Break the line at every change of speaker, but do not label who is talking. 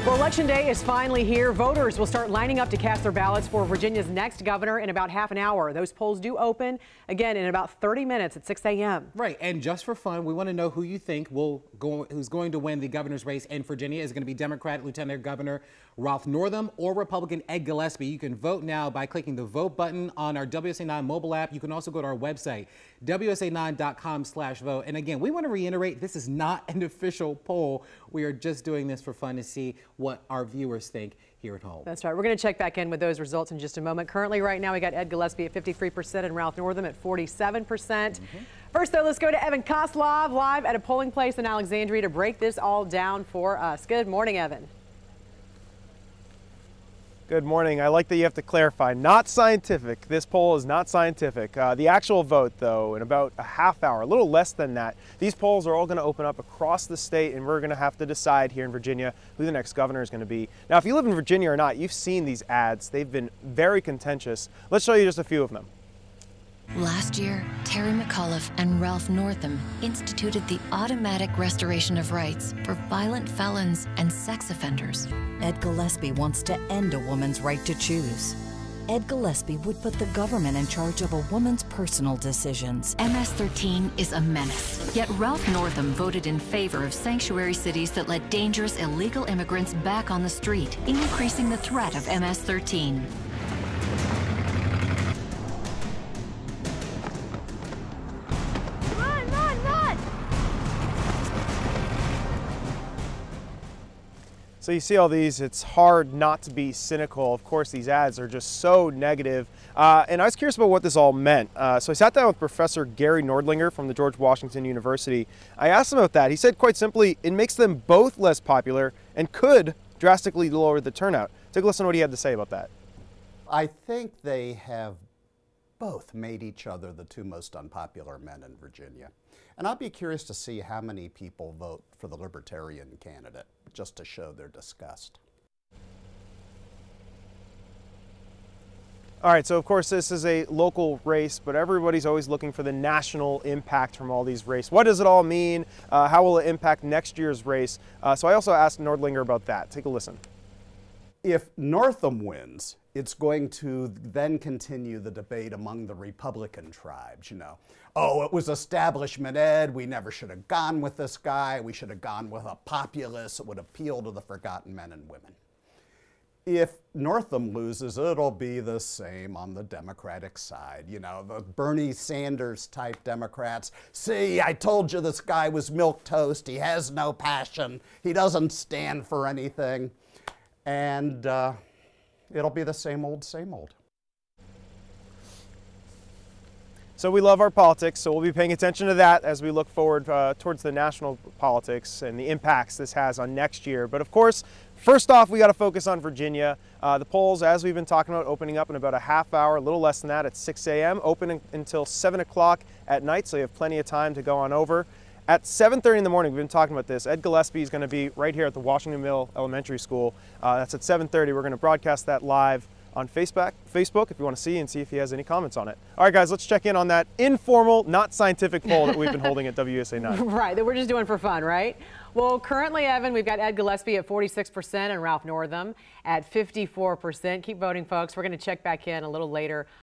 Well, Election Day is finally here. Voters will start lining up to cast their ballots for Virginia's next governor in about half an hour. Those polls do open again in about 30 minutes at 6 a.m.
Right, and just for fun, we want to know who you think who's going to win the governor's race in Virginia. Is it going to be Democrat Lieutenant Governor Ralph Northam or Republican Ed Gillespie? You can vote now by clicking the vote button on our WSA9 mobile app. You can also go to our website, WSA9.com/vote. And again, we want to reiterate, this is not an official poll. We are just doing this for fun to see what our viewers think here at home.
That's right. We're going to check back in with those results in just a moment. Currently, right now, we got Ed Gillespie at 53% and Ralph Northam at 47%. First, though, let's go to Evan Koslof live at a polling place in Alexandria to break this all down for us. Good morning, Evan.
Good morning. I like that you have to clarify, not scientific. This poll is not scientific. The actual vote, though, in about a half hour, a little less than that, these polls are all going to open up across the state, and we're going to have to decide here in Virginia who the next governor is going to be. Now, if you live in Virginia or not, you've seen these ads. They've been very contentious. Let's show you just a few of them.
Last year, Terry McAuliffe and Ralph Northam instituted the automatic restoration of rights for violent felons and sex offenders.
Ed Gillespie wants to end a woman's right to choose. Ed Gillespie would put the government in charge of a woman's personal decisions.
MS-13 is a menace. Yet Ralph Northam voted in favor of sanctuary cities that let dangerous illegal immigrants back on the street, increasing the threat of MS-13.
So you see all these, it's hard not to be cynical. Of course, these ads are just so negative. And I was curious about what this all meant. So I sat down with Professor Gary Nordlinger from the George Washington University. I asked him about that. He said quite simply, it makes them both less popular and could drastically lower the turnout. Take a listen to what he had to say about that.
I think they have both made each other the two most unpopular men in Virginia. And I'll be curious to see how many people vote for the Libertarian candidate, just to show their disgust.
All right, so of course this is a local race, but everybody's always looking for the national impact from all these races. What does it all mean? How will it impact next year's race? So I also asked Nordlinger about that. Take a listen.
If Northam wins, it's going to then continue the debate among the Republican tribes, you know. Oh, it was establishment Ed, we never should have gone with this guy, we should have gone with a populace that would appeal to the forgotten men and women. If Northam loses, it'll be the same on the Democratic side. You know, the Bernie Sanders type Democrats. See, I told you this guy was milquetoast, he has no passion, he doesn't stand for anything. And it'll be the same old, same old.
So we love our politics, so we'll be paying attention to that as we look forward towards the national politics and the impacts this has on next year. But of course, first off, we got to focus on Virginia. The polls, as we've been talking about, opening up in about a half hour, a little less than that, at 6 a.m., open until 7 o'clock at night, so you have plenty of time to go on over. At 7:30 in the morning, we've been talking about this. Ed Gillespie is going to be right here at the Washington Mill Elementary School. That's at 7:30. We're going to broadcast that live on Facebook if you want to see and see if he has any comments on it. All right, guys, let's check in on that informal, not scientific poll that we've been holding at WSA9.
Right, that we're just doing for fun, right? Well, currently, Evan, we've got Ed Gillespie at 46% and Ralph Northam at 54%. Keep voting, folks. We're going to check back in a little later